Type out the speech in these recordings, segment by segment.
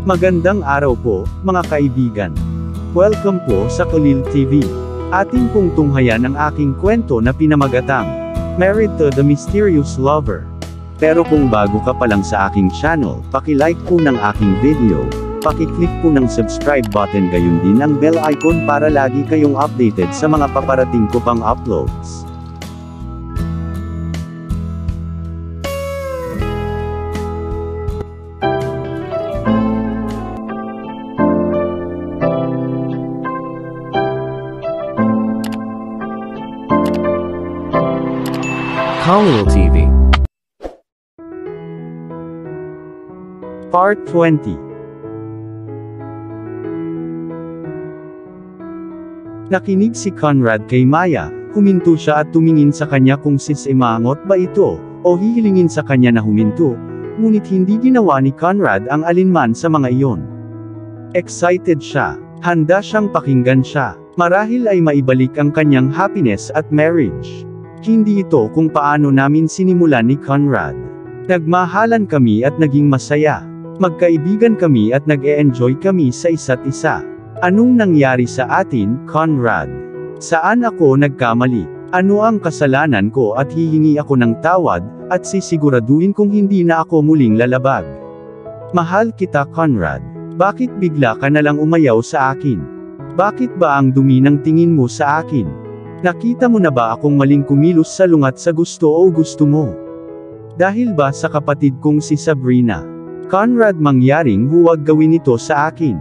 Magandang araw po, mga kaibigan. Welcome po sa Kalil TV. Ating pong tunghayan ang aking kwento na pinamagatang Married to the Mysterious Lover. Pero kung bago ka pa lang sa aking channel, paki-like po ng aking video, paki-click po ng subscribe button gayon din ang bell icon para lagi kayong updated sa mga paparating ko pang uploads. Kalil TV. Part 20. Nakinig si Conrad kay Maya, huminto siya at tumingin sa kanya kung sisimangot ba ito, o hihilingin sa kanya na huminto, ngunit hindi ginawa ni Conrad ang alinman sa mga iyon. Excited siya, handa siyang pakinggan siya, marahil ay maibalik ang kanyang happiness at marriage. Hindi ito kung paano namin sinimulan ni Conrad. Nagmahalan kami at naging masaya. Magkaibigan kami at nag-e-enjoy kami sa isa't isa. Anong nangyari sa atin, Conrad? Saan ako nagkamali? Ano ang kasalanan ko at hihingi ako ng tawad, at sisiguraduhin kong hindi na ako muling lalabag. Mahal kita, Conrad. Bakit bigla ka nalang umayaw sa akin? Bakit ba ang dumi ng tingin mo sa akin? Nakita mo na ba akong maling kumilos sa lungat sa gusto o gusto mo? Dahil ba sa kapatid kong si Sabrina? Conrad, mangyaring huwag gawin ito sa akin.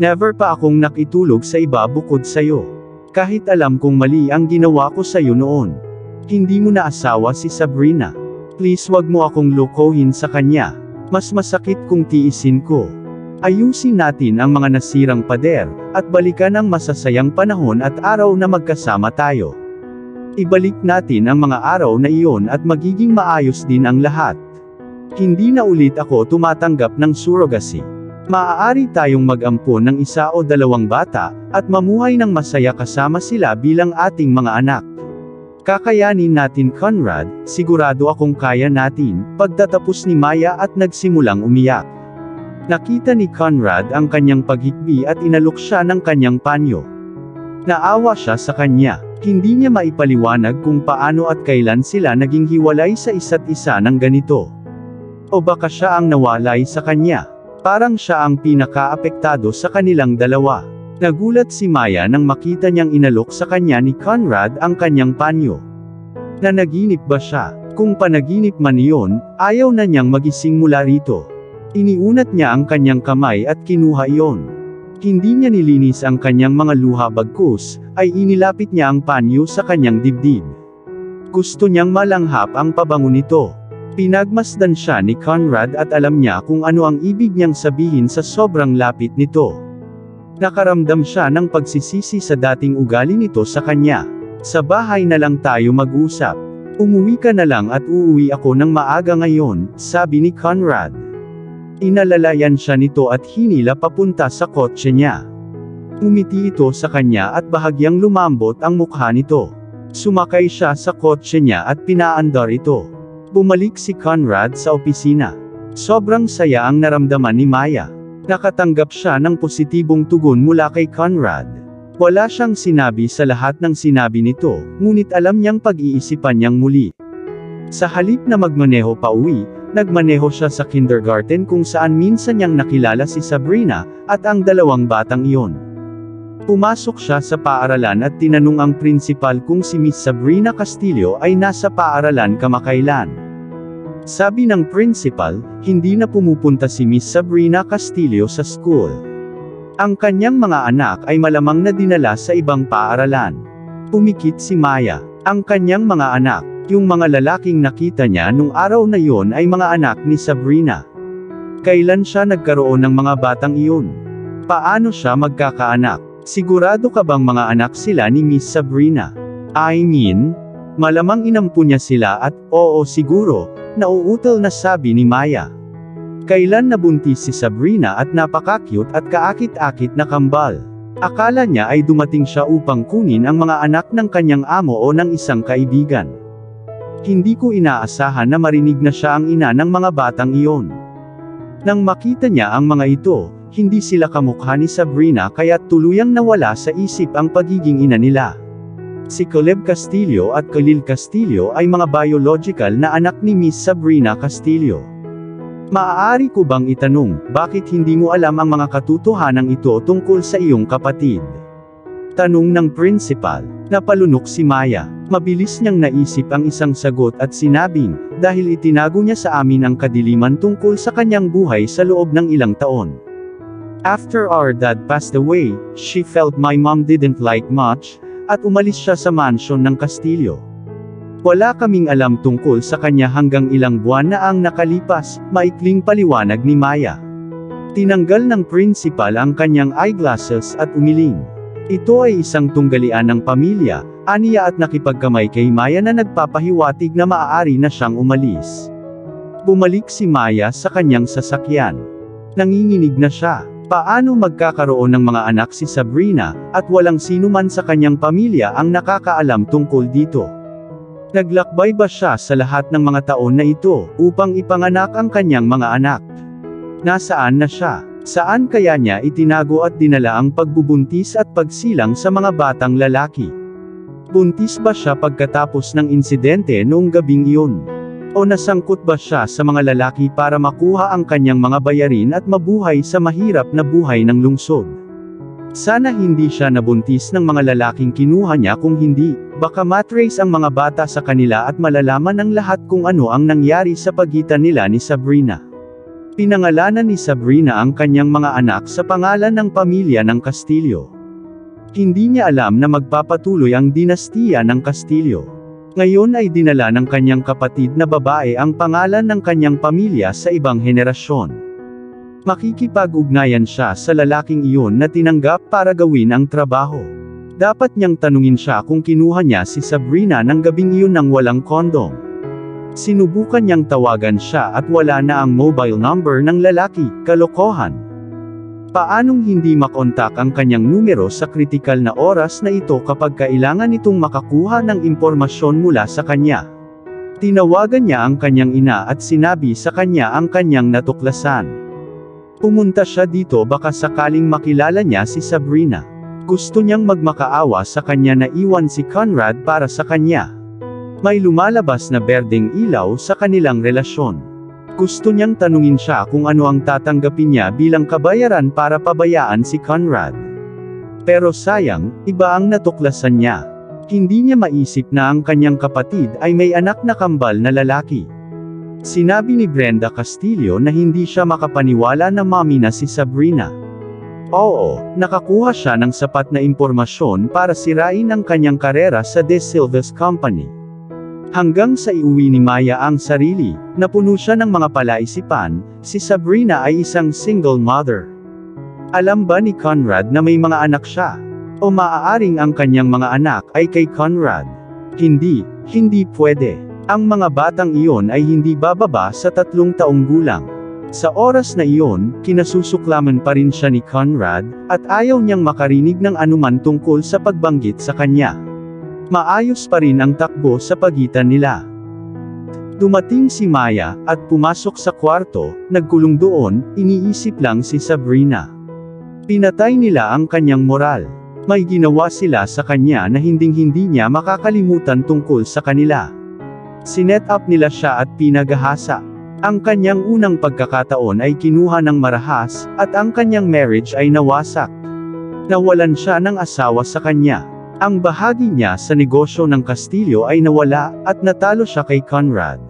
Never pa akong nakitulog sa iba bukod sa'yo. Kahit alam kong mali ang ginawa ko sa'yo noon. Hindi mo na asawa si Sabrina. Please wag mo akong lokohin sa kanya. Mas masakit kung tiisin ko. Ayusin natin ang mga nasirang pader, at balikan ang masasayang panahon at araw na magkasama tayo. Ibalik natin ang mga araw na iyon at magiging maayos din ang lahat. Hindi na ulit ako tumatanggap ng surrogacy. Maaari tayong mag-ampon ng isa o dalawang bata, at mamuhay ng masaya kasama sila bilang ating mga anak. Kakayanin natin, Conrad, sigurado akong kaya natin, pagtatapos ni Maya at nagsimulang umiyak. Nakita ni Conrad ang kanyang paghikbi at inalok siya ng kanyang panyo. Naawa siya sa kanya. Hindi niya maipaliwanag kung paano at kailan sila naging hiwalay sa isa't isa ng ganito. O baka siya ang nawalay sa kanya. Parang siya ang pinaka-apektado sa kanilang dalawa. Nagulat si Maya nang makita niyang inalok sa kanya ni Conrad ang kanyang panyo. Nanaginip ba siya? Kung panaginip man iyon, ayaw na niyang magising mula rito. Iniunat niya ang kanyang kamay at kinuha iyon. Hindi niya nilinis ang kanyang mga luha, bagkus ay inilapit niya ang panyo sa kanyang dibdib. Gusto niyang malanghap ang pabango nito. Pinagmasdan siya ni Conrad at alam niya kung ano ang ibig niyang sabihin sa sobrang lapit nito. Nakaramdam siya ng pagsisisi sa dating ugali nito sa kanya. Sa bahay na lang tayo mag-usap. Umuwi ka na lang at uuwi ako ng maaga ngayon, sabi ni Conrad. Inalalayan siya nito at hinila papunta sa kotse niya. Umiti ito sa kanya at bahagyang lumambot ang mukha nito. Sumakay siya sa kotse niya at pinaandar ito. Bumalik si Conrad sa opisina. Sobrang saya ang naramdaman ni Maya. Nakatanggap siya ng positibong tugon mula kay Conrad. Wala siyang sinabi sa lahat ng sinabi nito, ngunit alam niyang pag-iisipan niyang muli. Sa halip na magmaneho pa uwi, nagmaneho siya sa kindergarten kung saan minsan niyang nakilala si Sabrina, at ang dalawang batang iyon. Pumasok siya sa paaralan at tinanong ang principal kung si Miss Sabrina Castillo ay nasa paaralan kamakailan. Sabi ng principal, hindi na pumupunta si Miss Sabrina Castillo sa school. Ang kanyang mga anak ay malamang na dinala sa ibang paaralan. Pumikit si Maya. Ang kanyang mga anak, yung mga lalaking nakita niya nung araw na yon ay mga anak ni Sabrina. Kailan siya nagkaroon ng mga batang iyon? Paano siya magkakaanak? Sigurado ka bang mga anak sila ni Miss Sabrina? I mean, malamang inampun niya sila at, oo siguro, nauutal na sabi ni Maya. Kailan nabuntis si Sabrina at napaka-cute at kaakit-akit na kambal. Akala niya ay dumating siya upang kunin ang mga anak ng kanyang amo o ng isang kaibigan. Hindi ko inaasahan na marinig na siya ang ina ng mga batang iyon. Nang makita niya ang mga ito, Hindi sila kamukha ni Sabrina kaya tuluyang nawala sa isip ang pagiging ina nila. Si Caleb Castillo at Khalil Castillo ay mga biological na anak ni Miss Sabrina Castillo. Maaari ko bang itanong, bakit hindi mo alam ang mga katotohanan ito tungkol sa iyong kapatid? Tanong ng principal. Napalunok si Maya. Mabilis niyang naisip ang isang sagot at sinabing, dahil itinago niya sa amin ang kadiliman tungkol sa kanyang buhay sa loob ng ilang taon. After our dad passed away, she felt my mom didn't like much, at umalis siya sa mansion ng Castillo. Wala kaming alam tungkol sa kanya hanggang ilang buwan na ang nakalipas, maikling paliwanag ni Maya. Tinanggal ng principal ang kanyang eyeglasses at umiling. Ito ay isang tunggalian ng pamilya, aniya at nakipagkamay kay Maya na nagpapahiwatig na maaari na siyang umalis. Bumalik si Maya sa kanyang sasakyan. Nanginginig na siya. Paano magkakaroon ng mga anak si Sabrina, at walang sino man sa kanyang pamilya ang nakakaalam tungkol dito? Naglakbay ba siya sa lahat ng mga taon na ito, upang ipanganak ang kanyang mga anak? Nasaan na siya? Saan kaya niya itinago at dinala ang pagbubuntis at pagsilang sa mga batang lalaki? Buntis ba siya pagkatapos ng insidente noong gabing iyon? O nasangkot ba siya sa mga lalaki para makuha ang kanyang mga bayarin at mabuhay sa mahirap na buhay ng lungsod? Sana hindi siya nabuntis ng mga lalaking kinuha niya, kung hindi, baka matrace ang mga bata sa kanila at malalaman ng lahat kung ano ang nangyari sa pagitan nila ni Sabrina. Pinangalanan ni Sabrina ang kanyang mga anak sa pangalan ng pamilya ng Castillo. Hindi niya alam na magpapatuloy ang dinastiya ng Castillo. Ngayon ay dinala ng kanyang kapatid na babae ang pangalan ng kanyang pamilya sa ibang henerasyon. Makikipag-ugnayan siya sa lalaking iyon na tinanggap para gawin ang trabaho. Dapat niyang tanungin siya kung kinuha niya si Sabrina ng gabing iyon ng walang kondom. Sinubukan niyang tawagan siya at wala na ang mobile number ng lalaki, kalokohan. Paanong hindi makontak ang kanyang numero sa kritikal na oras na ito kapag kailangan itong makakuha ng impormasyon mula sa kanya? Tinawagan niya ang kanyang ina at sinabi sa kanya ang kanyang natuklasan. Pumunta siya dito baka sakaling makilala niya si Sabrina. Gusto niyang magmakaawa sa kanya na iwan si Conrad para sa kanya. May lumalabas na berdeng ilaw sa kanilang relasyon. Gusto niyang tanungin siya kung ano ang tatanggapin niya bilang kabayaran para pabayaan si Conrad. Pero sayang, iba ang natuklasan niya. Hindi niya maisip na ang kanyang kapatid ay may anak na kambal na lalaki. Sinabi ni Brenda Castillo na hindi siya makapaniwala na mommy na si Sabrina. Oo, nakakuha siya ng sapat na impormasyon para sirain ang kanyang karera sa De Silva's company. Hanggang sa iuwi ni Maya ang sarili, napuno siya ng mga palaisipan, si Sabrina ay isang single mother. Alam ba ni Conrad na may mga anak siya? O maaaring ang kanyang mga anak ay kay Conrad? Hindi pwede. Ang mga batang iyon ay hindi bababa sa 3 taong gulang. Sa oras na iyon, kinasusuklaman pa rin siya ni Conrad, at ayaw niyang makarinig ng anuman tungkol sa pagbanggit sa kanya. Maayos pa rin ang takbo sa pagitan nila. Dumating si Maya, at pumasok sa kwarto, nagkulong doon, iniisip lang si Sabrina. Pinatay nila ang kanyang moral. May ginawa sila sa kanya na hinding-hindi niya makakalimutan tungkol sa kanila. Sinet up nila siya at pinagahasa. Ang kanyang unang pagkakataon ay kinuha ng marahas, at ang kanyang marriage ay nawasak. Nawalan siya ng asawa sa kanya. Ang bahagi niya sa negosyo ng Castillo ay nawala, at natalo siya kay Conrad.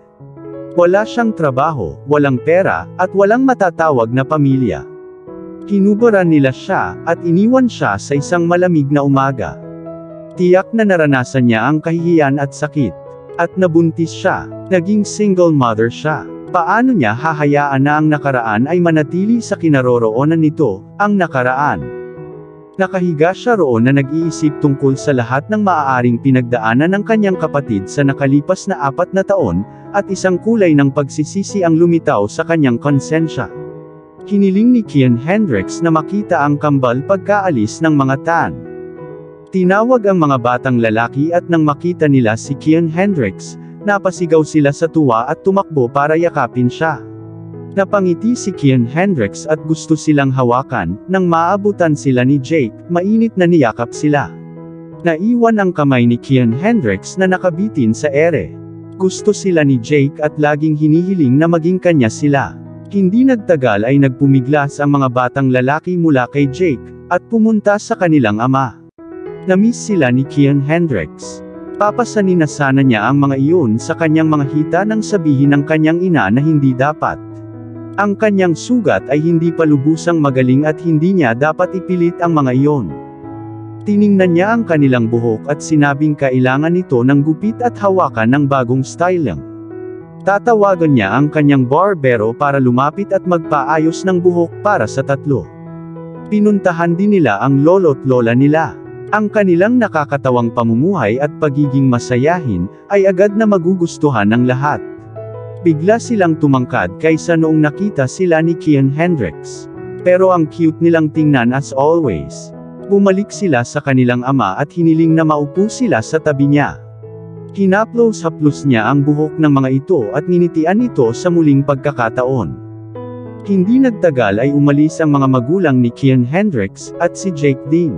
Wala siyang trabaho, walang pera, at walang matatawag na pamilya. Hinubaran nila siya, at iniwan siya sa isang malamig na umaga. Tiyak na naranasan niya ang kahihiyan at sakit. At nabuntis siya, naging single mother siya. Paano niya hahayaan na ang nakaraan ay manatili sa kinaroroonan nito, ang nakaraan? Nakahiga siya roon na nag-iisip tungkol sa lahat ng maaaring pinagdaanan ng kanyang kapatid sa nakalipas na 4 na taon, at isang kulay ng pagsisisi ang lumitaw sa kanyang konsensya. Hiniling ni Kian Hendricks na makita ang kambal pagkaalis ng mga tan. Tinawag ang mga batang lalaki at nang makita nila si Kian Hendricks, napasigaw sila sa tuwa at tumakbo para yakapin siya. Napangiti si Kian Hendricks at gusto silang hawakan. Nang maabutan sila ni Jake, mainit na niyakap sila. Naiwan ang kamay ni Kian Hendricks na nakabitin sa ere. Gusto sila ni Jake at laging hinihiling na maging kanya sila. Hindi nagtagal ay nagpumiglas ang mga batang lalaki mula kay Jake, at pumunta sa kanilang ama. Namiss sila ni Kian Hendricks. Papasanin na sana niya ang mga iyon sa kanyang mga hita nang sabihin ng kanyang ina na hindi dapat. Ang kanyang sugat ay hindi pa lubusang magaling at hindi niya dapat ipilit ang mga iyon. Tiningnan niya ang kanilang buhok at sinabing kailangan nito ng gupit at hawakan ng bagong styling. Tatawagan niya ang kanyang barbero para lumapit at magpaayos ng buhok para sa tatlo. Pinuntahan din nila ang lolo't lola nila. Ang kanilang nakakatawang pamumuhay at pagiging masayahin, ay agad na magugustuhan ng lahat. Bigla silang tumangkad kaysa noong nakita sila ni Kian Hendricks. Pero ang cute nilang tingnan as always. Bumalik sila sa kanilang ama at hiniling na maupo sila sa tabi niya. Hinaplos-haplos niya ang buhok ng mga ito at ninitian ito sa muling pagkakataon. Hindi nagtagal ay umalis ang mga magulang ni Kian Hendricks, at si Jake din.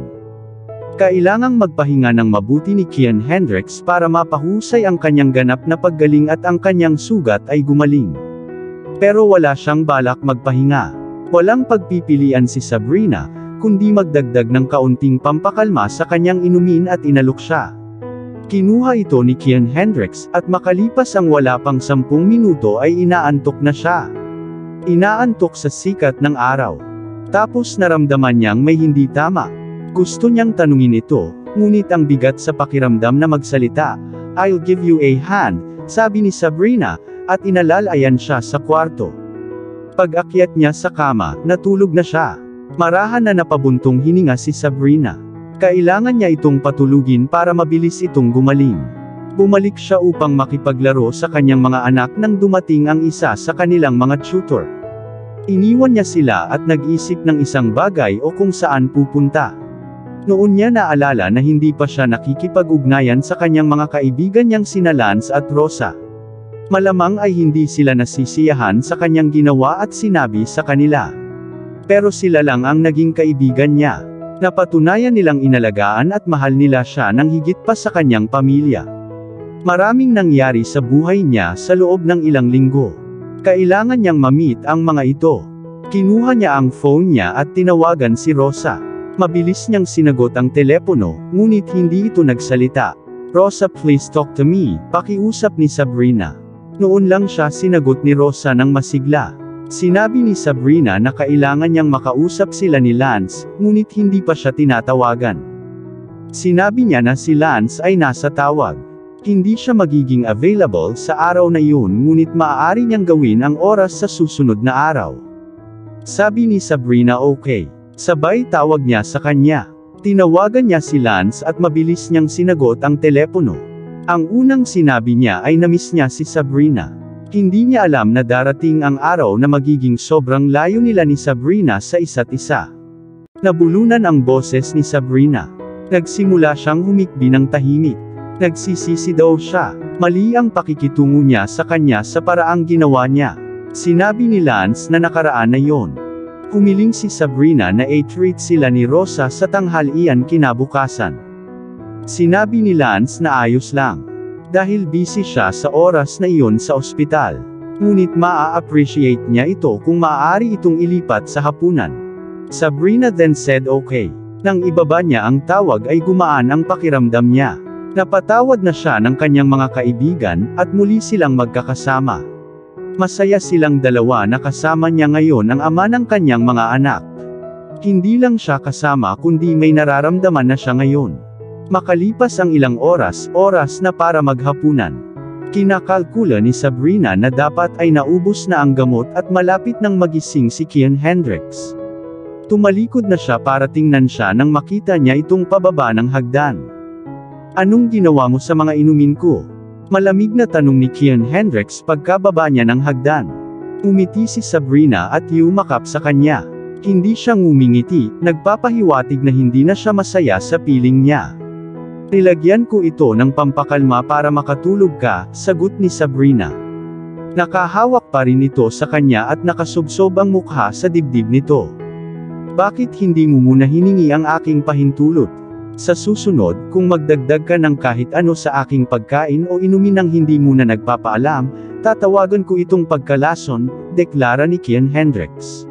Kailangang magpahinga ng mabuti ni Kian Hendricks para mapahusay ang kanyang ganap na paggaling at ang kanyang sugat ay gumaling. Pero wala siyang balak magpahinga. Walang pagpipilian si Sabrina, kundi magdagdag ng kaunting pampakalma sa kanyang inumin at inalok siya. Kinuha ito ni Kian Hendricks, at makalipas ang wala pang 10 minuto ay inaantok na siya. Inaantok sa sikat ng araw. Tapos naramdaman niyang may hindi tama. Gusto niyang tanungin ito, ngunit ang bigat sa pakiramdam na magsalita. "I'll give you a hand," sabi ni Sabrina, at inalalayan siya sa kwarto. Pag-akyat niya sa kama, natulog na siya. Marahan na napabuntong hininga si Sabrina. Kailangan niya itong patulugin para mabilis itong gumaling. Bumalik siya upang makipaglaro sa kanyang mga anak nang dumating ang isa sa kanilang mga tutor. Iniwan niya sila at nag-isip ng isang bagay o kung saan pupunta. Noon niya naalala na hindi pa siya nakikipag-ugnayan sa kanyang mga kaibigan niyang sina Lance at Rosa. Malamang ay hindi sila nasisiyahan sa kanyang ginawa at sinabi sa kanila. Pero sila lang ang naging kaibigan niya. Napatunayan nilang inalagaan at mahal nila siya nang higit pa sa kanyang pamilya. Maraming nangyari sa buhay niya sa loob ng ilang linggo. Kailangan niyang ma-meet ang mga ito. Kinuha niya ang phone niya at tinawagan si Rosa. Mabilis niyang sinagot ang telepono, ngunit hindi ito nagsalita. "Rosa, please talk to me," pakiusap ni Sabrina. Noon lang siya sinagot ni Rosa ng masigla. Sinabi ni Sabrina na kailangan niyang makausap sila ni Lance, ngunit hindi pa siya tinatawagan. Sinabi niya na si Lance ay nasa tawag. Hindi siya magiging available sa araw na yun, ngunit maaari niyang gawin ang oras sa susunod na araw. Sabi ni Sabrina okay. Sabay tawag niya sa kanya. Tinawagan niya si Lance at mabilis niyang sinagot ang telepono. Ang unang sinabi niya ay namiss niya si Sabrina. Hindi niya alam na darating ang araw na magiging sobrang layo nila ni Sabrina sa isa't isa. Nabulunan ang boses ni Sabrina. Nagsimula siyang humikbi ng tahimik. Nagsisisi daw siya. Mali ang pakikitungo niya sa kanya sa paraang ginawa niya. Sinabi ni Lance na nakaraan na yon. Humiling si Sabrina na i-treat sila ni Rosa sa tanghalian kinabukasan. Sinabi ni Lance na ayos lang. Dahil busy siya sa oras na iyon sa ospital. Ngunit maa-appreciate niya ito kung maaari itong ilipat sa hapunan. Sabrina then said okay. Nang ibaba niya ang tawag ay gumaan ang pakiramdam niya. Napatawad na siya ng kanyang mga kaibigan, at muli silang magkakasama. Masaya silang dalawa na kasama niya ngayon ang ama ng kanyang mga anak. Hindi lang siya kasama kundi may nararamdaman na siya ngayon. Makalipas ang ilang oras na para maghapunan. Kinakalkula ni Sabrina na dapat ay naubos na ang gamot at malapit nang magising si Kian Hendricks. Tumalikod na siya para tingnan siya nang makita niya itong pababa ng hagdan. "Anong ginawa mo sa mga inumin ko?" Malamig na tanong ni Kian Hendricks pagkababa niya ng hagdan. Umiti si Sabrina at yumakap sa kanya. Hindi siya ngumingiti, nagpapahiwatig na hindi na siya masaya sa piling niya. "Nilagyan ko ito ng pampakalma para makatulog ka," sagot ni Sabrina. Nakahawak pa rin ito sa kanya at nakasubsob ang mukha sa dibdib nito. Bakit hindi mo muna hiningi ang aking pahintulot? Sa susunod, kung magdagdag ka ng kahit ano sa aking pagkain o inumin ng hindi muna nagpapaalam, tatawagan ko itong pagkalason, deklara ni Kian Hendricks.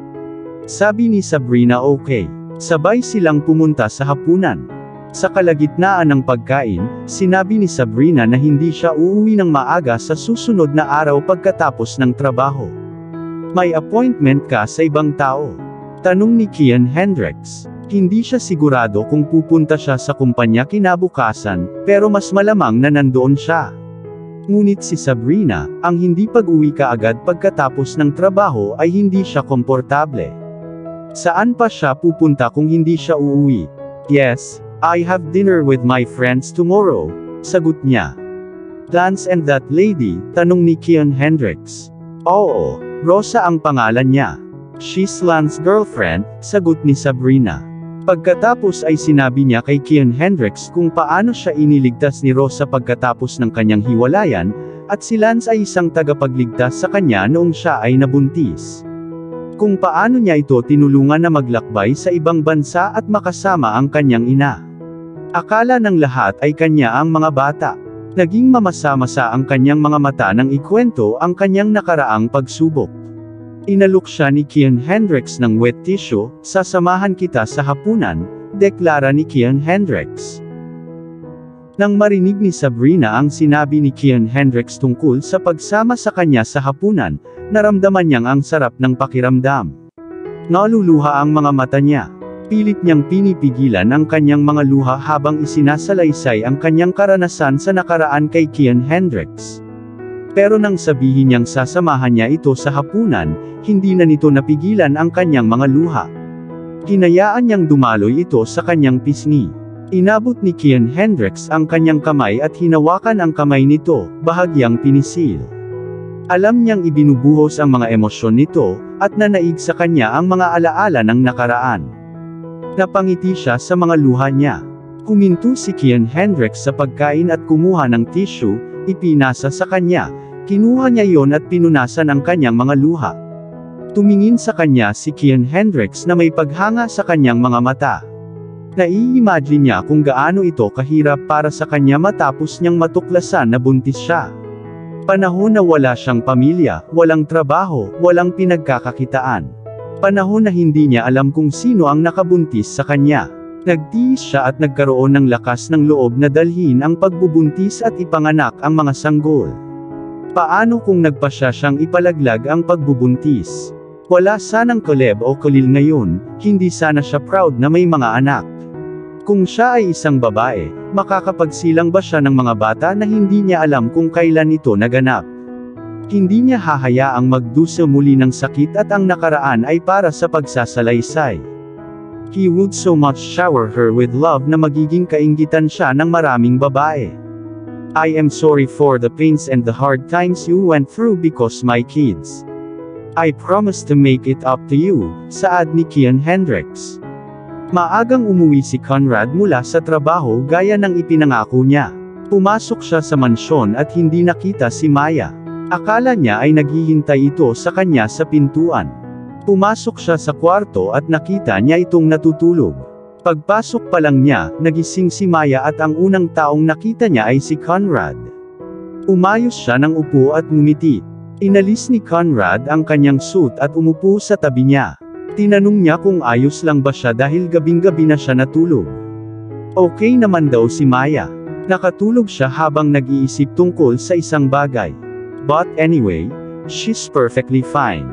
Sabi ni Sabrina okay. Sabay silang pumunta sa hapunan. Sa kalagitnaan ng pagkain, sinabi ni Sabrina na hindi siya uuwi ng maaga sa susunod na araw pagkatapos ng trabaho. May appointment ka sa ibang tao? Tanong ni Kian Hendricks. Hindi siya sigurado kung pupunta siya sa kumpanya kinabukasan, pero mas malamang na nandoon siya. Ngunit si Sabrina, ang hindi pag-uwi kaagad pagkatapos ng trabaho ay hindi siya komportable. Saan pa siya pupunta kung hindi siya uuwi? Yes, I have dinner with my friends tomorrow, sagot niya. Lance and that lady, tanong ni Kian Hendricks. Oo, Rosa ang pangalan niya. She's Lance's girlfriend, sagot ni Sabrina. Pagkatapos ay sinabi niya kay Kian Hendricks kung paano siya iniligtas ni Rosa pagkatapos ng kanyang hiwalayan, at si Lance ay isang tagapagligtas sa kanya noong siya ay nabuntis. Kung paano niya ito tinulungan na maglakbay sa ibang bansa at makasama ang kanyang ina. Akala ng lahat ay kanya ang mga bata. Naging mamasa-masa ang kanyang mga mata nang ikwento ang kanyang nakaraang pagsubok. Inalok siya ni Kian Hendricks ng wet tissue, sasamahan kita sa hapunan, deklara ni Kian Hendricks. Nang marinig ni Sabrina ang sinabi ni Kian Hendricks tungkol sa pagsama sa kanya sa hapunan, naramdaman niyang ang sarap ng pakiramdam. Naluluha ang mga mata niya. Pilit niyang pinipigilan ang kanyang mga luha habang isinasalaysay ang kanyang karanasan sa nakaraan kay Kian Hendricks. Pero nang sabihin niyang sasamahan niya ito sa hapunan, hindi na nito napigilan ang kanyang mga luha. Hinayaan niyang dumaloy ito sa kanyang pisngi. Inabot ni Kian Hendricks ang kanyang kamay at hinawakan ang kamay nito, bahagyang pinisil. Alam niyang ibinubuhos ang mga emosyon nito, at nanaig sa kanya ang mga alaala ng nakaraan. Napangiti siya sa mga luha niya. Huminto si Kian Hendricks sa pagkain at kumuha ng tissue, ipinasa sa kanya. Kinuha niya yon at pinunasan ang kanyang mga luha. Tumingin sa kanya si Kian Hendricks na may paghanga sa kanyang mga mata. Nai-imagine niya kung gaano ito kahirap para sa kanya matapos niyang matuklasan na buntis siya. Panahon na wala siyang pamilya, walang trabaho, walang pinagkakakitaan. Panahon na hindi niya alam kung sino ang nakabuntis sa kanya. Nagtiis siya at nagkaroon ng lakas ng loob na dalhin ang pagbubuntis at ipanganak ang mga sanggol. Paano kung nagpasya siyang ipalaglag ang pagbubuntis? Wala sanang Caleb o Khalil ngayon, hindi sana siya proud na may mga anak. Kung siya ay isang babae, makakapagsilang ba siya ng mga bata na hindi niya alam kung kailan ito naganap? Hindi niya hahayaang magdusa muli ng sakit at ang nakaraan ay para sa pagsasalaysay. He would so much shower her with love na magiging kainggitan siya ng maraming babae. I am sorry for the pains and the hard times you went through because my kids. I promise to make it up to you, saad ni Kian Hendricks. Maagang umuwi si Conrad mula sa trabaho gaya ng ipinangako niya. Pumasok siya sa mansyon at hindi nakita si Maya. Akala niya ay naghihintay ito sa kanya sa pintuan. Pumasok siya sa kwarto at nakita niya itong natutulog. Pagpasok pa lang niya, nagising si Maya at ang unang taong nakita niya ay si Conrad. Umayos siya ng upo at ngumiti. Inalis ni Conrad ang kanyang suit at umupo sa tabi niya. Tinanong niya kung ayos lang ba siya dahil gabing-gabi na siya natulog. Okay naman daw si Maya. Nakatulog siya habang nag-iisip tungkol sa isang bagay. But anyway, she's perfectly fine.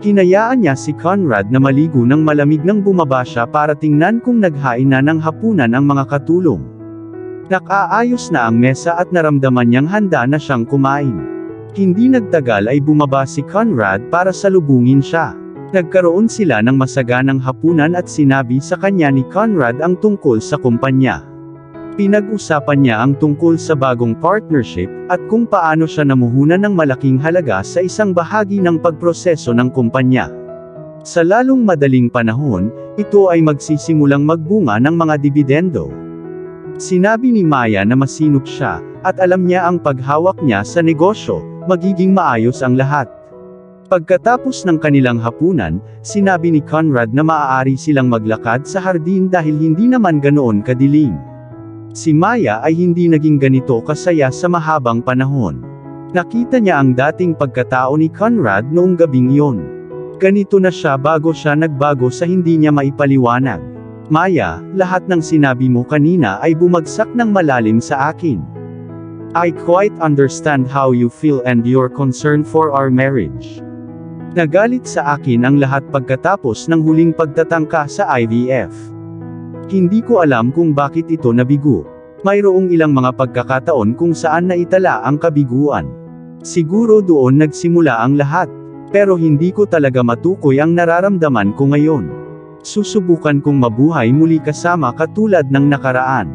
Hinayaan niya si Conrad na maligo ng malamig nang bumaba siya para tingnan kung naghain na ng hapunan ang mga katulong. Nakaayos na ang mesa at naramdaman niyang handa na siyang kumain. Hindi nagtagal ay bumaba si Conrad para salubungin siya. Nagkaroon sila ng masaganang hapunan at sinabi sa kanya ni Conrad ang tungkol sa kumpanya. Pinag-usapan niya ang tungkol sa bagong partnership, at kung paano siya namuhunan ng malaking halaga sa isang bahagi ng pagproseso ng kumpanya. Sa lalong madaling panahon, ito ay magsisimulang magbunga ng mga dibidendo. Sinabi ni Maya na masinop siya, at alam niya ang paghawak niya sa negosyo, magiging maayos ang lahat. Pagkatapos ng kanilang hapunan, sinabi ni Conrad na maaari silang maglakad sa hardin dahil hindi naman ganoon kadilim. Si Maya ay hindi naging ganito kasaya sa mahabang panahon. Nakita niya ang dating pagkatao ni Conrad noong gabing iyon. Ganito na siya bago siya nagbago sa hindi niya maipaliwanag. Maya, lahat ng sinabi mo kanina ay bumagsak ng malalim sa akin. I quite understand how you feel and your concern for our marriage. Nagalit sa akin ang lahat pagkatapos ng huling pagtatangka sa IVF. Hindi ko alam kung bakit ito nabigo. Mayroong ilang mga pagkakataon kung saan naitala ang kabiguan. Siguro doon nagsimula ang lahat. Pero hindi ko talaga matukoy ang nararamdaman ko ngayon. Susubukan kong mabuhay muli kasama katulad ng nakaraan.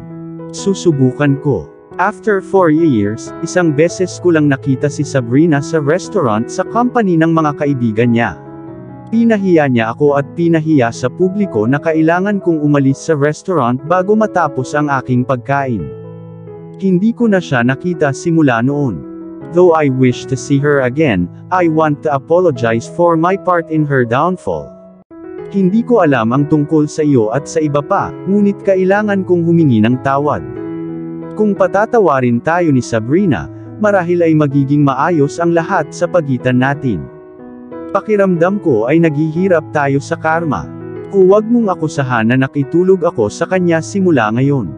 Susubukan ko. After 4 years, isang beses ko lang nakita si Sabrina sa restaurant sa company ng mga kaibigan niya. Pinahiya niya ako at pinahiya sa publiko na kailangan kong umalis sa restaurant bago matapos ang aking pagkain. Hindi ko na siya nakita simula noon. Though I wish to see her again, I want to apologize for my part in her downfall. Hindi ko alam ang tungkol sa iyo at sa iba pa, ngunit kailangan kong humingi ng tawad. Kung patatawarin tayo ni Sabrina, marahil ay magiging maayos ang lahat sa pagitan natin. Pakiramdam ko ay naghihirap tayo sa karma. Huwag mong akusahan na nakitulog ako sa kanya simula ngayon.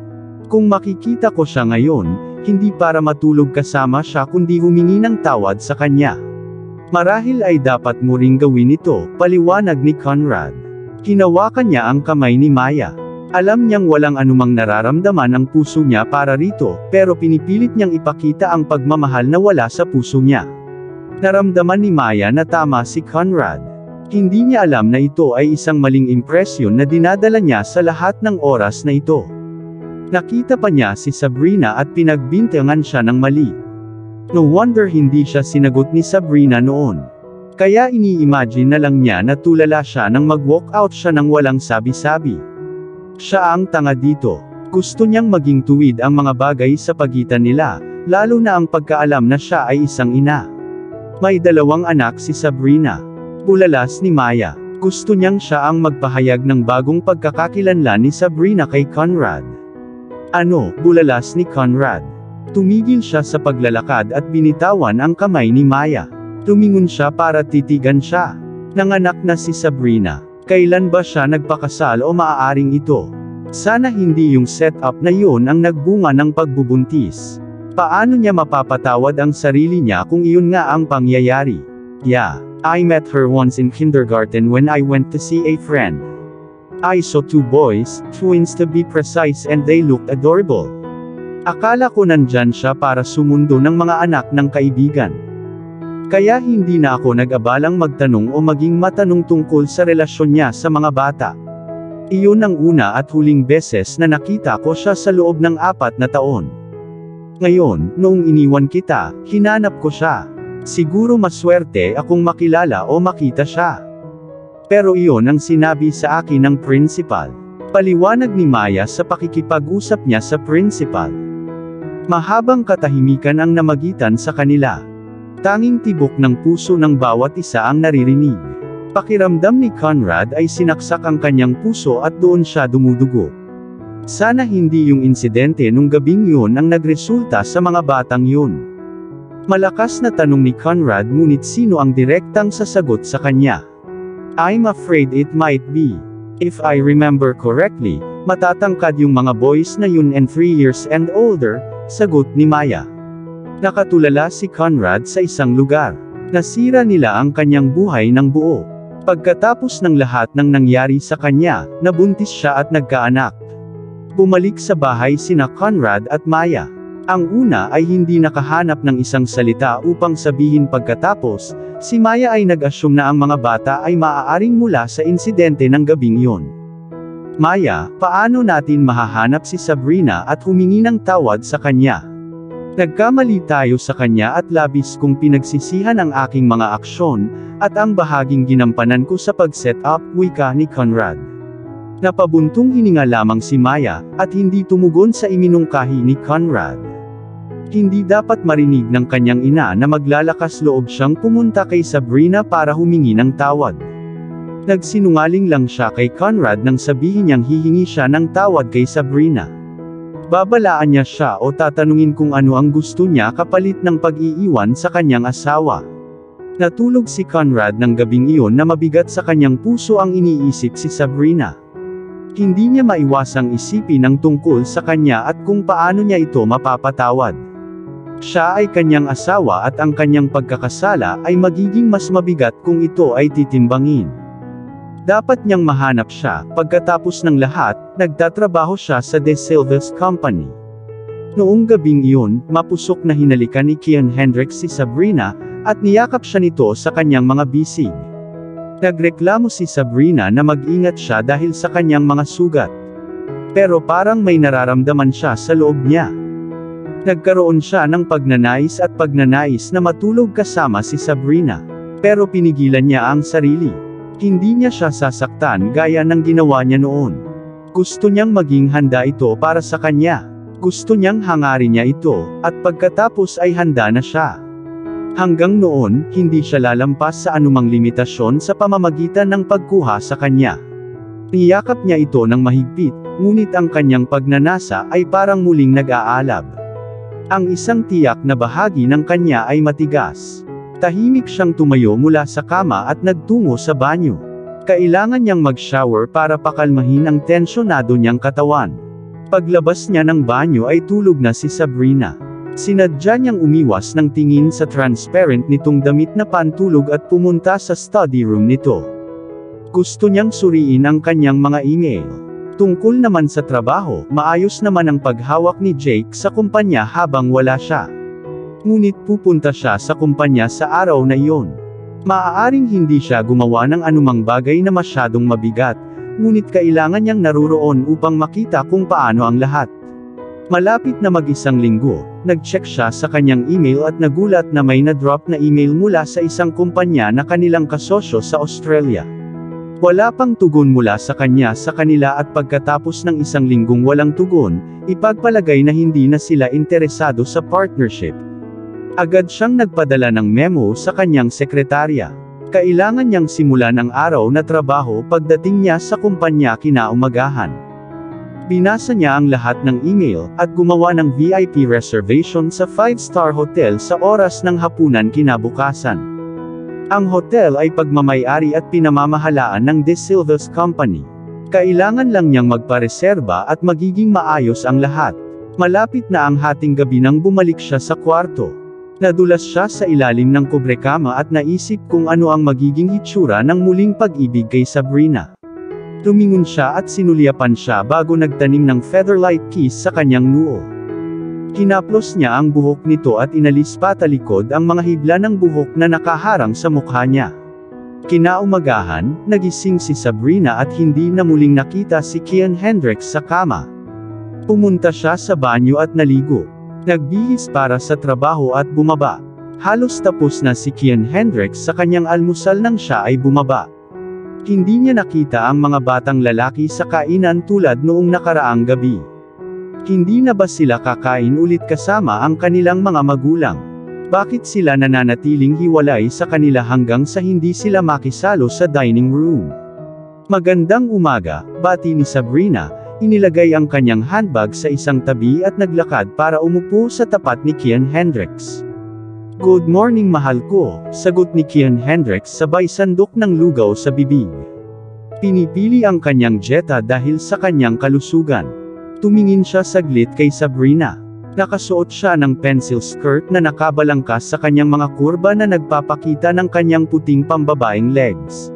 Kung makikita ko siya ngayon, hindi para matulog kasama siya kundi humingi ng tawad sa kanya. Marahil ay dapat mo ring gawin ito, paliwanag ni Conrad. Hinawakan niya ang kamay ni Maya. Alam niyang walang anumang nararamdaman ang puso niya para rito, pero pinipilit niyang ipakita ang pagmamahal na wala sa puso niya. Naramdaman ni Maya na tama si Conrad. Hindi niya alam na ito ay isang maling impresyon na dinadala niya sa lahat ng oras na ito. Nakita pa niya si Sabrina at pinagbintangan siya ng mali. No wonder hindi siya sinagot ni Sabrina noon. Kaya ini-imagine na lang niya na tulala siya nang mag-walk out siya nang walang sabi-sabi. Siya ang tanga dito. Gusto niyang maging tuwid ang mga bagay sa pagitan nila, lalo na ang pagkaalam na siya ay isang ina. May 2 anak si Sabrina. Bulalas ni Maya. Gusto niyang siya ang magpahayag ng bagong pagkakakilanlan ni Sabrina kay Conrad. Ano, bulalas ni Conrad. Tumigil siya sa paglalakad at binitawan ang kamay ni Maya. Tumingon siya para titigan siya. Nanganak na si Sabrina. Kailan ba siya nagpakasal o maaaring ito? Sana hindi yung setup na yun ang nagbunga ng pagbubuntis. Paano niya mapapatawad ang sarili niya kung iyon nga ang pangyayari? Yeah, I met her once in kindergarten when I went to see a friend. I saw 2 boys, twins to be precise, and they looked adorable. Akala ko nandyan siya para sumundo ng mga anak ng kaibigan. Kaya hindi na ako nag-abalang magtanong o maging matanong tungkol sa relasyon niya sa mga bata. Iyon ang una at huling beses na nakita ko siya sa loob ng 4 na taon. Ngayon, noong iniwan kita, hinanap ko siya. Siguro maswerte akong makilala o makita siya. Pero iyon ang sinabi sa akin ng principal. Paliwanag ni Maya sa pakikipag-usap niya sa principal. Mahabang katahimikan ang namagitan sa kanila. Tanging tibok ng puso ng bawat isa ang naririnig. Pakiramdam ni Conrad ay sinaksak ang kanyang puso at doon siya dumudugo. Sana hindi yung insidente nung gabing yun ang nagresulta sa mga batang yun. Malakas na tanong ni Conrad ngunit sino ang direktang sasagot sa kanya? I'm afraid it might be. If I remember correctly, matatangkad yung mga boys na yun and 3 years and older, sagot ni Maya. Nakatulala si Conrad sa isang lugar. Nasira nila ang kanyang buhay ng buo. Pagkatapos ng lahat ng nangyari sa kanya, nabuntis siya at nagkaanak. Bumalik sa bahay sina Conrad at Maya. Ang una ay hindi nakahanap ng isang salita upang sabihin pagkatapos, si Maya ay nag-assume na ang mga bata ay maaaring mula sa insidente ng gabing yon. Maya, paano natin mahahanap si Sabrina at humingi ng tawad sa kanya? Nagkamali tayo sa kanya at labis kong pinagsisihan ang aking mga aksyon, at ang bahaging ginampanan ko sa pag-set up, wika ni Conrad. Napabuntong hininga lamang si Maya, at hindi tumugon sa iminungkahi ni Conrad. Hindi dapat marinig ng kanyang ina na maglalakas loob siyang pumunta kay Sabrina para humingi ng tawad. Nagsinungaling lang siya kay Conrad nang sabihin niyang hihingi siya ng tawad kay Sabrina. Babalaan niya siya o tatanungin kung ano ang gusto niya kapalit ng pag-iiwan sa kanyang asawa. Natulog si Conrad ng gabing iyon na mabigat sa kanyang puso ang iniisip si Sabrina. Hindi niya maiwasang isipin ang tungkol sa kanya at kung paano niya ito mapapatawad. Siya ay kanyang asawa at ang kanyang pagkakasala ay magiging mas mabigat kung ito ay titimbangin. Dapat niyang mahanap siya. Pagkatapos ng lahat, nagtatrabaho siya sa De Silva's company. Noong gabing iyon, mapusok na hinalikan ni Kian Hendricks si Sabrina, at niyakap siya nito sa kanyang mga bisig. Nagreklamo si Sabrina na mag-ingat siya dahil sa kanyang mga sugat. Pero parang may nararamdaman siya sa loob niya. Nagkaroon siya ng pagnanais na matulog kasama si Sabrina. Pero pinigilan niya ang sarili. Hindi niya siya sasaktan gaya ng ginawa niya noon. Gusto niyang maging handa ito para sa kanya. Gusto niyang hangarin niya ito, at pagkatapos ay handa na siya. Hanggang noon, hindi siya lalampas sa anumang limitasyon sa pamamagitan ng pagkuha sa kanya. Niyakap niya ito ng mahigpit, ngunit ang kanyang pagnanasa ay parang muling nag-aalab. Ang isang tiyak na bahagi ng kanya ay matigas. Tahimik siyang tumayo mula sa kama at nagtungo sa banyo. Kailangan niyang mag-shower para pakalmahin ang tensyonado niyang katawan. Paglabas niya ng banyo ay tulog na si Sabrina. Sinadya niyang umiwas ng tingin sa transparent nitong damit na pantulog at pumunta sa study room nito. Gusto niyang suriin ang kanyang mga email. Tungkol naman sa trabaho, maayos naman ang paghawak ni Jake sa kumpanya habang wala siya. Ngunit pupunta siya sa kumpanya sa araw na iyon. Maaaring hindi siya gumawa ng anumang bagay na masyadong mabigat, ngunit kailangan niyang naruroon upang makita kung paano ang lahat. Malapit na mag-isang linggo, nag-check siya sa kanyang email at nagulat na may na-drop na email mula sa isang kumpanya na kanilang kasosyo sa Australia. Wala pang tugon mula sa kanya sa kanila at pagkatapos ng isang linggong walang tugon, ipagpalagay na hindi na sila interesado sa partnership. Agad siyang nagpadala ng memo sa kanyang sekretarya. Kailangan niyang simulan ang araw na trabaho pagdating niya sa kumpanya kinaumagahan. Binasa niya ang lahat ng email, at gumawa ng VIP reservation sa 5-star hotel sa oras ng hapunan kinabukasan. Ang hotel ay pagmamay-ari at pinamamahalaan ng De Silva's company. Kailangan lang niyang magpareserba at magiging maayos ang lahat. Malapit na ang hating gabi nang bumalik siya sa kwarto. Nadulas siya sa ilalim ng kubrekama at naisip kung ano ang magiging hitsura ng muling pag-ibig kay Sabrina. Tumingon siya at sinulyapan siya bago nagtanim ng featherlight kiss sa kanyang noo. Kinaplos niya ang buhok nito at inalis patalikod ang mga hibla ng buhok na nakaharang sa mukha niya. Kinaumagahan, nagising si Sabrina at hindi na muling nakita si Kian Hendricks sa kama. Pumunta siya sa banyo at naligo. Nagbihis para sa trabaho at bumaba. Halos tapos na si Kian Hendricks sa kanyang almusal nang siya ay bumaba. Hindi niya nakita ang mga batang lalaki sa kainan tulad noong nakaraang gabi. Hindi na ba sila kakain ulit kasama ang kanilang mga magulang? Bakit sila nananatiling hiwalay sa kanila hanggang sa hindi sila makisalo sa dining room? Magandang umaga, bati ni Sabrina, inilagay ang kanyang handbag sa isang tabi at naglakad para umupo sa tapat ni Kian Hendricks. Good morning mahal ko, sagot ni Kian Hendricks sabay sandok ng lugaw sa bibig. Pinipili ang kanyang jeta dahil sa kanyang kalusugan. Tumingin siya saglit kay Sabrina. Nakasuot siya ng pencil skirt na nakabalangkas sa kanyang mga kurba na nagpapakita ng kanyang puting pambabaeng legs.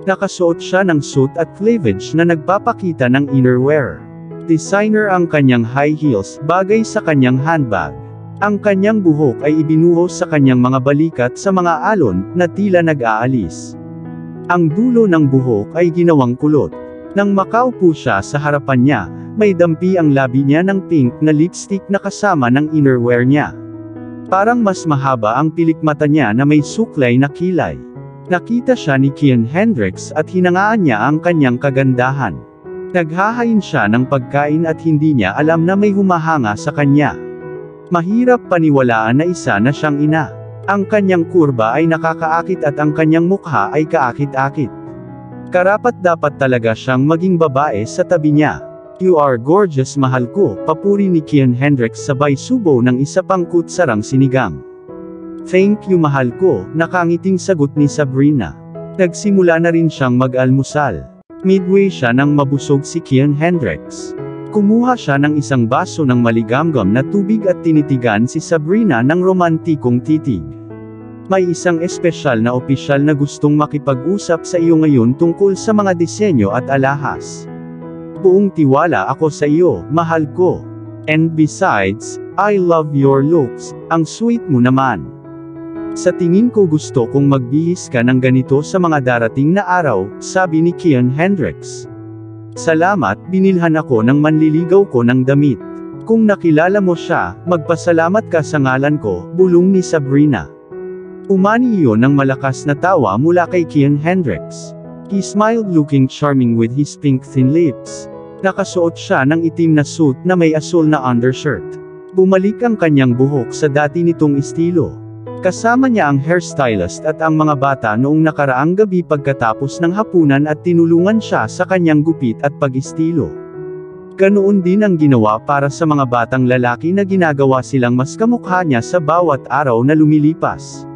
Nakasuot siya ng suit at cleavage na nagpapakita ng innerwear. Designer ang kanyang high heels, bagay sa kanyang handbag. Ang kanyang buhok ay ibinuhos sa kanyang mga balikat sa mga alon, na tila nag-aalis. Ang dulo ng buhok ay ginawang kulot. Nang makaupo siya sa harapan niya, may dampi ang labi niya ng pink na lipstick na kasama ng innerwear niya. Parang mas mahaba ang pilikmata niya na may suklay na kilay. Nakita siya ni Kian Hendricks at hinangaan niya ang kanyang kagandahan. Naghahain siya ng pagkain at hindi niya alam na may humahanga sa kanya. Mahirap paniwalaan na isa na siyang ina. Ang kanyang kurba ay nakakaakit at ang kanyang mukha ay kaakit-akit. Karapat-dapat talaga siyang maging babae sa tabi niya. You are gorgeous, mahal ko, papuri ni Kian Hendricks sabay subo ng isa pang kutsarang sinigang. Thank you, mahal ko, nakangiting sagot ni Sabrina. Nagsimula na rin siyang mag-almusal. Midway siya nang mabusog si Kian Hendricks. Kumuha siya ng isang baso ng maligamgam na tubig at tinitigan si Sabrina ng romantikong titig. May isang espesyal na opisyal na gustong makipag-usap sa iyo ngayon tungkol sa mga disenyo at alahas. Buong tiwala ako sa iyo, mahal ko. And besides, I love your looks, ang sweet mo naman. Sa tingin ko gusto kong magbihis ka ng ganito sa mga darating na araw, sabi ni Kian Hendricks. Salamat, binilhan ako ng manliligaw ko ng damit. Kung nakilala mo siya, magpasalamat ka sa ngalan ko, bulong ni Sabrina. Umani iyon ng malakas na tawa mula kay Kian Hendricks. He smiled looking charming with his pink thin lips. Nakasuot siya ng itim na suit na may asul na undershirt. Bumalik ang kanyang buhok sa dati nitong estilo. Kasama niya ang hairstylist at ang mga bata noong nakaraang gabi pagkatapos ng hapunan at tinulungan siya sa kanyang gupit at pag-estilo. Ganoon din ang ginawa para sa mga batang lalaki na ginagawa silang mas kamukha niya sa bawat araw na lumilipas.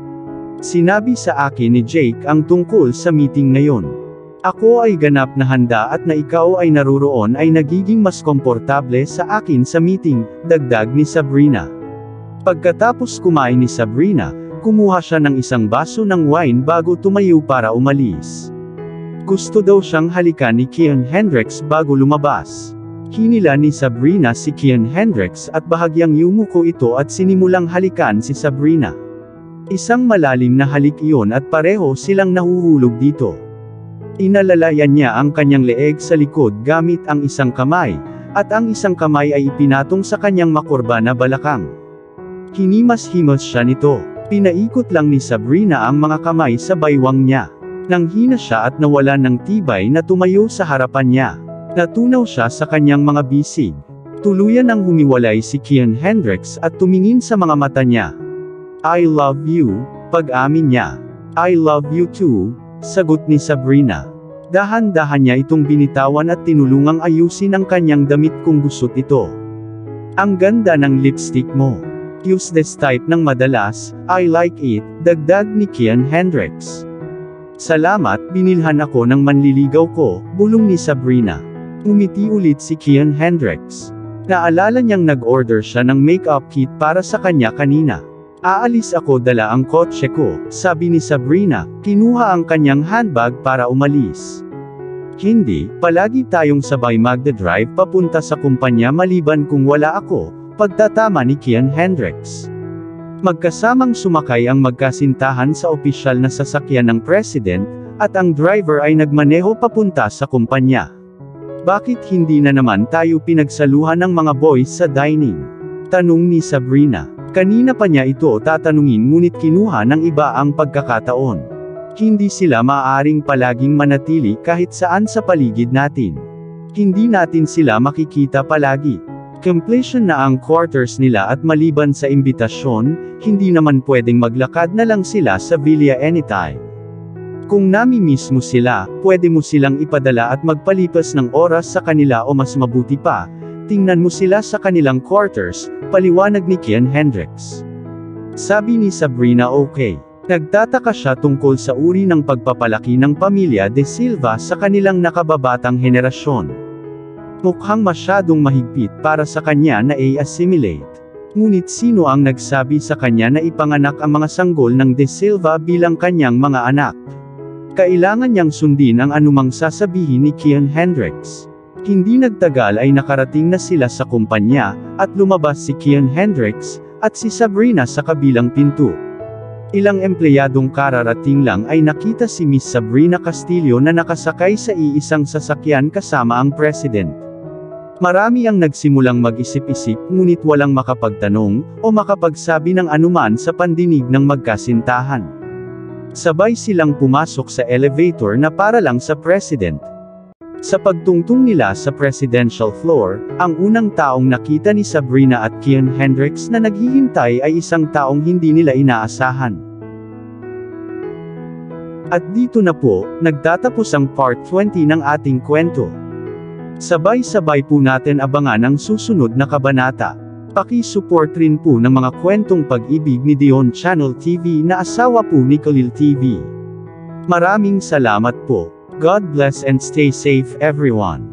Sinabi sa akin ni Jake ang tungkol sa meeting ngayon. Ako ay ganap na handa at na ikaw ay naruroon ay nagiging mas komportable sa akin sa meeting, dagdag ni Sabrina. Pagkatapos kumain ni Sabrina, kumuha siya ng isang baso ng wine bago tumayo para umalis. Gusto daw siyang halikan ni Kian Hendricks bago lumabas. Hinila ni Sabrina si Kian Hendricks at bahagyang yumuko ito at sinimulang halikan si Sabrina. Isang malalim na halik iyon at pareho silang nahuhulog dito. Inalalayan niya ang kanyang leeg sa likod gamit ang isang kamay, at ang isang kamay ay ipinatong sa kanyang makurba na balakang. Hinimas-himas siya nito. Pinaikot lang ni Sabrina ang mga kamay sa baywang niya. Nanghina siya at nawalan ng tibay na tumayo sa harapan niya. Natunaw siya sa kanyang mga bisig. Tuluyan nang humiwalay si Kian Hendricks at tumingin sa mga mata niya. I love you, pag-amin niya. I love you too, sagot ni Sabrina. Dahan-dahan niya itong binitawan at tinulungang ayusin ang kanyang damit kung gusto't ito. Ang ganda ng lipstick mo. Use this type ng madalas, I like it, dagdag ni Kian Hendricks. Salamat, binilhan ako ng manliligaw ko, bulong ni Sabrina. Umiti ulit si Kian Hendricks. Naalala niyang nag-order siya ng makeup kit para sa kanya kanina. Aalis ako, dala ang kotse ko, sabi ni Sabrina, kinuha ang kanyang handbag para umalis. Hindi, palagi tayong sabay magdadrive papunta sa kumpanya maliban kung wala ako, pagtatama ni Kian Hendricks. Magkasamang sumakay ang magkasintahan sa opisyal na sasakyan ng president, at ang driver ay nagmaneho papunta sa kumpanya. Bakit hindi na naman tayo pinagsaluhan ng mga boys sa dining? Tanong ni Sabrina. Kanina pa niya ito tatanungin ngunit kinuha ng iba ang pagkakataon. Hindi sila maaaring palaging manatili kahit saan sa paligid natin. Hindi natin sila makikita palagi. Completion na ang quarters nila at maliban sa imbitasyon, hindi naman pwedeng maglakad na lang sila sa villa anytime. Kung nami-miss mo sila, pwede mo silang ipadala at magpalipas ng oras sa kanila o mas mabuti pa, tingnan mo sila sa kanilang quarters, paliwanag ni Kian Hendricks. Sabi ni Sabrina okay. Nagtataka siya tungkol sa uri ng pagpapalaki ng pamilya De Silva sa kanilang nakababatang henerasyon. Mukhang masyadong mahigpit para sa kanya na i-assimilate. Ngunit sino ang nagsabi sa kanya na ipanganak ang mga sanggol ng De Silva bilang kanyang mga anak? Kailangan niyang sundin ang anumang sasabihin ni Kian Hendricks. Hindi nagtagal ay nakarating na sila sa kumpanya, at lumabas si Kian Hendricks, at si Sabrina sa kabilang pinto. Ilang empleyadong kararating lang ay nakita si Miss Sabrina Castillo na nakasakay sa iisang sasakyan kasama ang president. Marami ang nagsimulang mag-isip-isip ngunit walang makapagtanong, o makapagsabi ng anuman sa pandinig ng magkasintahan. Sabay silang pumasok sa elevator na para lang sa president. Sa pagtungtong nila sa presidential floor, ang unang taong nakita ni Sabrina at Kian Hendricks na naghihintay ay isang taong hindi nila inaasahan. At dito na po, nagtatapos ang part 20 ng ating kwento. Sabay-sabay po natin abangan ang susunod na kabanata. Paki-support rin po ng mga kwentong pag-ibig ni Dion Channel TV na asawa po ni Khalil TV. Maraming salamat po. God bless and stay safe everyone.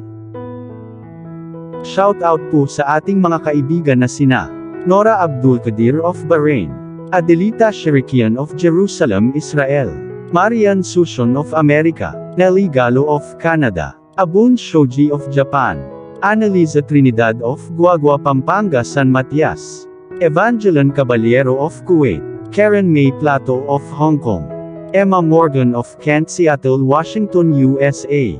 Shout out po sa ating mga kaibigan na sina Nora Abdul Qadir of Bahrain, Adelita Shirikian of Jerusalem, Israel, Marian Sushon of America, Nelly Gallo of Canada, Abun Shoji of Japan, Annalisa Trinidad of Guagua, Pampanga, San Matias, Evangeline Caballero of Kuwait, Karen May Plato of Hong Kong, Emma Morgan of Kent, Seattle, Washington, USA,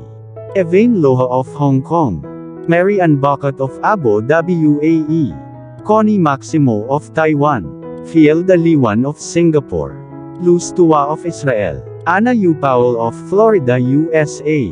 Evain Loha of Hong Kong, Mary Ann Bacat of Abu Dhabi, UAE, Connie Maximo of Taiwan, Fielda Liwan of Singapore, Luz Tua of Israel, Anna Yu Powell of Florida, USA,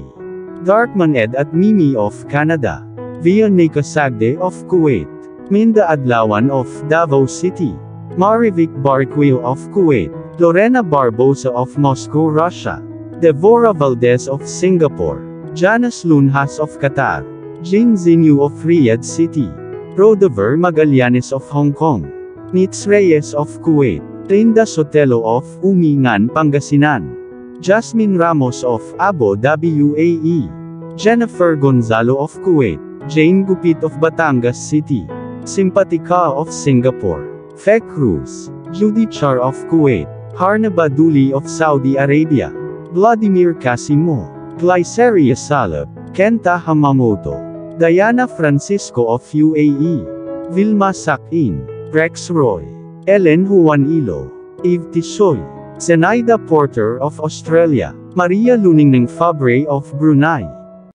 Darkman Ed at Mimi of Canada, Vianica Sagde of Kuwait, Minda Adlawan of Davao City, Marivic Barquil of Kuwait, Lorena Barbosa of Moscow, Russia, Devora Valdez of Singapore, Janice Lunhas of Qatar, Jin Zinyu of Riyadh City, Rodever Magallanes of Hong Kong, Nitz Reyes of Kuwait, Linda Sotelo of Umingan, Pangasinan, Jasmine Ramos of Abu Dhabi, UAE, Jennifer Gonzalo of Kuwait, Jane Gupit of Batangas City, Simpatica of Singapore, Fe Cruz, Judy Char of Kuwait, Harna Baduli of Saudi Arabia, Vladimir Casimo, Glyceria Salab, Kenta Hamamoto, Diana Francisco of UAE, Vilma Sakin, Rex Roy, Ellen Juanilo, Eve Tisoy, Zenaida Porter of Australia, Maria Luningning Fabre of Brunei,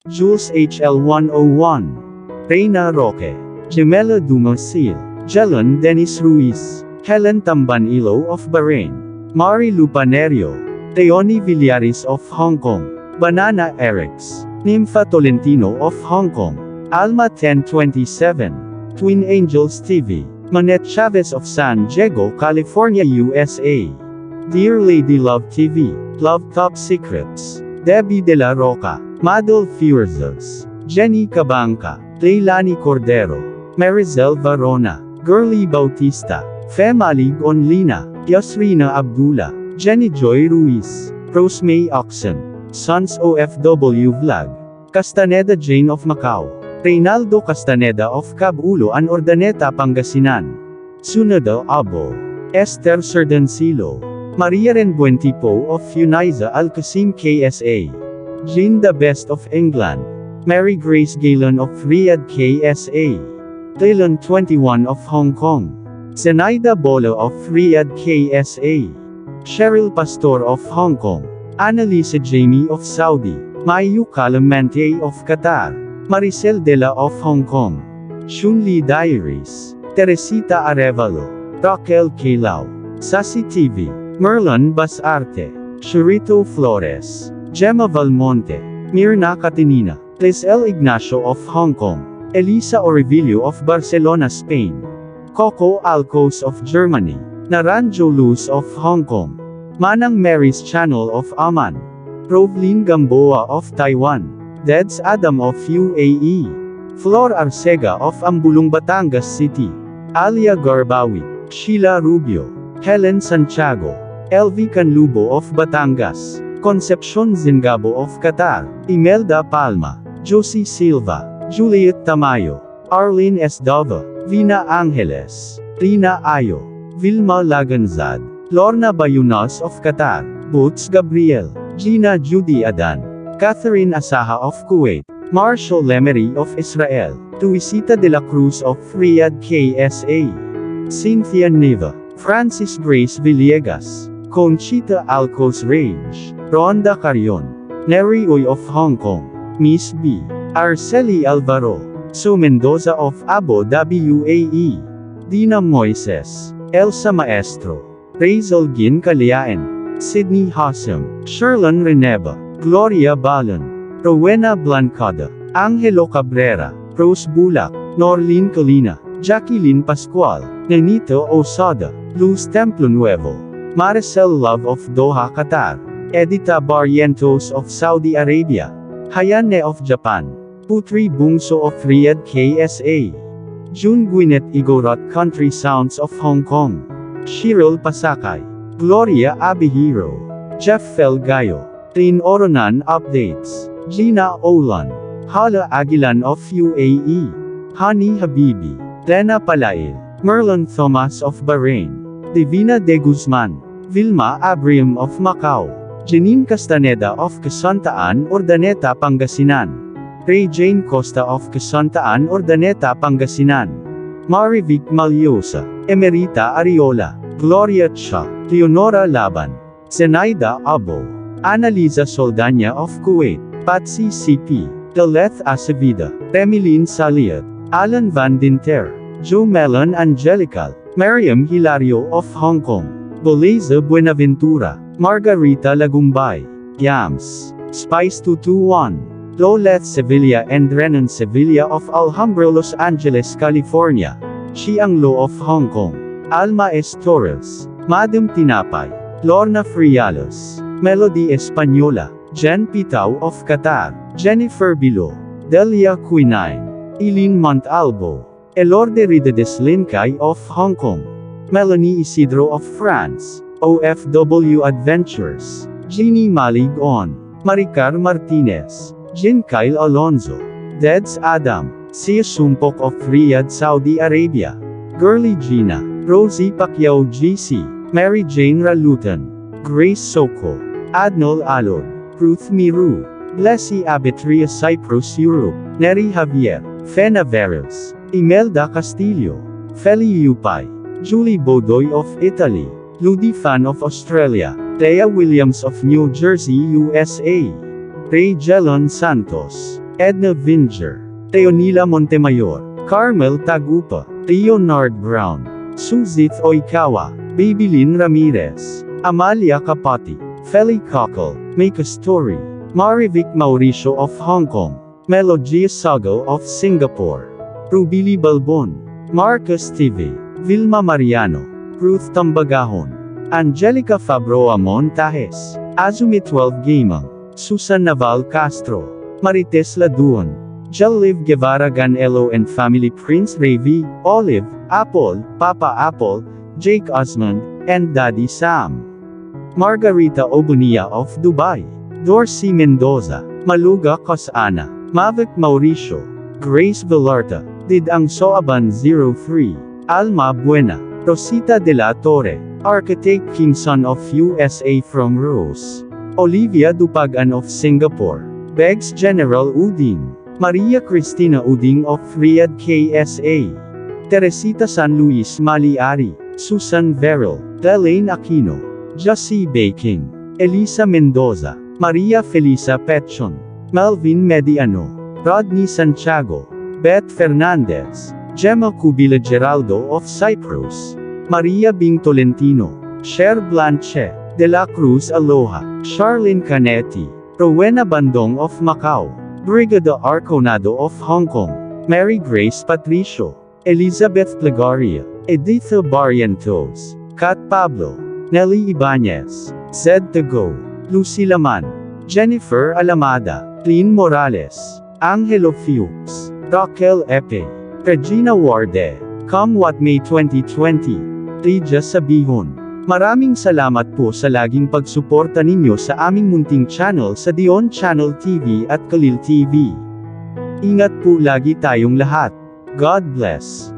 Jules HL101, Reina Roque, Gemela Dumasil, Jelon Dennis Ruiz, Helen Tambanilo of Bahrain, Mari Lupanerio, Teoni Villaris of Hong Kong, Banana Erics, Nympha Tolentino of Hong Kong, Alma 1027, Twin Angels TV, Manette Chavez of San Diego, California, USA, Dear Lady Love TV, Love Top Secrets, Debbie De La Roca, Madel Fuerzas, Jenny Cabanca, Leilani Cordero, Marizel Varona, Girly Bautista, Femalig Onlina, Yasrina Abdullah, Jenny Joy Ruiz, Rosemay Oxen, Sons OFW Vlog, Castaneda Jane of Macau, Reynaldo Castaneda of Cabuloan, Ordaneta, Pangasinan, Sunada Abo, Esther Serdancilo, Maria Renbuentipo of Uniza Al-Qasim, KSA, Jean the Best of England, Mary Grace Galen of Riyadh, KSA, Dylan 21 of Hong Kong, Zenaida Bolo of Riyadh, KSA, Cheryl Pastor of Hong Kong, Annalisa Jamie of Saudi, Mayu Calamante of Qatar, Maricel Dela of Hong Kong, Shunli Diaries, Teresita Arevalo, Raquel Kilao, Sasi TV, Merlon Basarte, Churito Flores, Gemma Valmonte, Mirna Catinina, Lisel Ignacio of Hong Kong, Elisa Orivilio of Barcelona, Spain, Coco Alcos of Germany, Naranjo Luz of Hong Kong, Manang Mary's Channel of Oman, Rovlin Gamboa of Taiwan, Deds Adam of UAE, Flor Arcega of Ambulong, Batangas City, Alia Garbawi, Sheila Rubio, Helen Santiago, LV Canlubo of Batangas, Concepcion Zingabo of Qatar, Imelda Palma, Josie Silva, Juliet Tamayo, Arlene Esdova, Vina Angeles, Rina Ayo, Vilma Laganzad, Lorna Bayunas of Qatar, Boots Gabriel, Gina Judy Adan, Catherine Asaha of Kuwait, Marshall Lemery of Israel, Luisita de la Cruz of Riyadh, KSA, Cynthia Neva, Francis Grace Villegas, Conchita Alcos Rage, Rhonda Carion, Neri Uy of Hong Kong, Miss B, Arceli Alvaro, So Mendoza of Abu Dhabi, UAE, Dina Moises, Elsa Maestro, Razel Gin Kaliaen, Sydney Hassam, Sherlon Reneba, Gloria Balan, Rowena Blancada, Angelo Cabrera, Rose Bulak, Norlene Colina, Jacqueline Pascual, Nenito Osada, Luz Templo Nuevo, Maricel Love of Doha, Qatar, Edita Barrientos of Saudi Arabia, Hayane of Japan, Putri Bungso of Riyadh KSA, June Gwyneth Igorot Country Sounds of Hong Kong, Shirel Pasakay, Gloria Abihiro, Jeff Felgayo, Tin Oronan Updates, Gina Olan, Hala Aguilan of UAE, Hani Habibi, Lena Palail, Merlon Thomas of Bahrain, Divina de Guzman, Vilma Abrium of Macau, Janine Castaneda of Casantaan, Urdaneta, Pangasinan, Ray Jane Costa of Casantaan, Urdaneta, Pangasinan, Marivic Malyosa, Emerita Ariola, Gloria Cha, Leonora Laban, Zenaida Abo, Annalisa Soldanya of Kuwait, Patsy CP, Deleth Acevida, Remilin Saliat, Alan Van Dinter, Joe Melon Angelical, Mariam Hilario of Hong Kong, Boleza Buenaventura, Margarita Lagumbay, Yams, Spice 221, Loleth Sevilla and Renan Sevilla of Alhambra, Los Angeles, California, Chiang Lo of Hong Kong, Alma S. Torres, Madam Tinapay, Lorna Frialos, Melody Española, Jen Pitao of Qatar, Jennifer Bilo, Delia Quinine, Eileen Montalvo, Elorde Ridedes Lincay of Hong Kong, Melanie Isidro of France, OFW Adventures, Jeannie Malig On, Maricar Martinez, Jin Kyle Alonzo, Deds Adam, Sia Sumpok of Riyadh, Saudi Arabia, Girly Gina, Rosie Pacquiao GC, Mary Jane Ralutan, Grace Soko, Adnol Alod, Ruth Miru, Blessy Abitria Cyprus Europe, Neri Javier, Fena Veros, Imelda Castillo, Feli Yupay, Julie Bodoy of Italy, Ludi Fan of Australia, Thea Williams of New Jersey, USA, Ray Jelon Santos, Edna Vinger, Teonila Montemayor, Carmel Tagupa, Leonard Brown, Suzith Oikawa, Babylin Ramirez, Amalia Kapati, Feli Cockle, Make a Story, Marivic Mauricio of Hong Kong, Melogia Sago of Singapore, Rubili Balbon, Marcus TV, Vilma Mariano, Ruth Tambagahon, Angelica Fabroa Montajes, Azumi 12 Gamang, Susan Naval Castro, Marites Laduon, Jeliv Guevara Ganelo and Family, Prince Ravi, Olive, Apple, Papa Apple, Jake Osmond, and Daddy Sam, Margarita Obunia of Dubai, Dorsey Mendoza, Maluga Cosana, Mavic Mauricio, Grace Villarta, Didang Soaban 03, Alma Buena, Rosita de la Torre, Architect Kimson of USA from Rose, Olivia Dupagan of Singapore, Begs General Uding, Maria Cristina Uding of Riyadh KSA, Teresita San Luis Maliari, Susan Verrill, Delaine Aquino, Jussie Baking, Elisa Mendoza, Maria Felisa Petchon, Melvin Mediano, Rodney Santiago, Beth Fernandez, Gemma Cubila Geraldo of Cyprus, Maria Bing Tolentino, Cher Blanche, De La Cruz Aloha, Charlene Canetti, Rowena Bandong of Macau, Brigada Arconado of Hong Kong, Mary Grace Patricio, Elizabeth Plegaria, Editha Barrientos, Kat Pablo, Nelly Ibanez, Zed Tago, Lucy Laman, Jennifer Alamada, Clean Morales, Angelo Fuchs, Raquel Epe, Regina Warde, Come What May 2020, Rija Sabihon. Maraming salamat po sa laging pagsuporta ninyo sa aming munting channel sa Dion Channel TV at Kalil TV. Ingat po lagi tayong lahat. God bless.